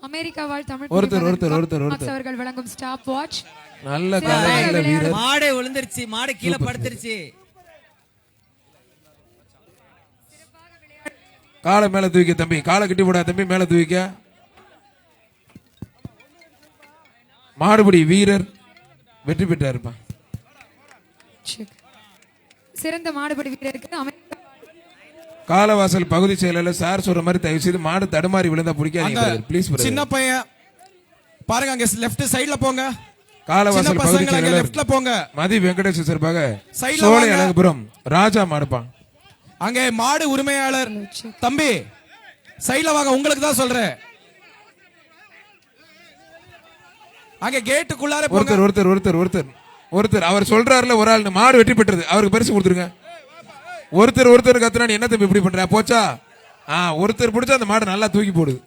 America வாழ் தமிழ் ஒருத்தர் அவர்கள் வழங்கும் ஸ்டாப் வாட்ச். நல்ல காலையில வீரர். மாடு விழுந்துருச்சு, மாடு கீழே படுத்துருச்சு. காலை மேல தூக்கி தம்பி, காலை கட்டி போடா தம்பி, மேல தூக்கிக்க. மாடுபிடி வீரர் வெற்றி பெற்றாருப்பா. சிறந்த மாடுபிடி வீரருக்கு காலவாசல் பகுதி செயலாளர் சார் சொல்ற மாதிரி தயவு செய்து மாடு தடுமாறி விழுந்தா பிடிக்காதீங்க ப்ளீஸ். சின்ன பையன் பாருங்க, அங்க லெஃப்ட் சைடுல போங்க. காலவாசல் பகுதி செயலாளர் லெஃப்ட்ல போங்க. மதி வெங்கடேஷ் சார்பாக சோலை அழகுபுரம் ராஜா மாடுப்பா. அங்கே மாடு உரிமையாளர் தம்பி சைடுல வாங்க, உங்களுக்கு தான் சொல்றேன். அங்க கேட்டுக்குள்ளார ஒருத்தர் ஒருத்தர் ஒருத்தர் ஒருத்தர் ஒருத்தர் அவர் சொல்றாருல ஒரு ஆள் மாடு வெற்றி பெற்றது, அவருக்கு பரிசு கொடுத்துருங்க. ஒருத்தர் ஒருத்தர் கத்துனா என்ன தம்பி இப்படி பண்ற போச்சா? ஒருத்தர் பிடிச்சா அந்த மாடு நல்லா தூக்கி போடுது.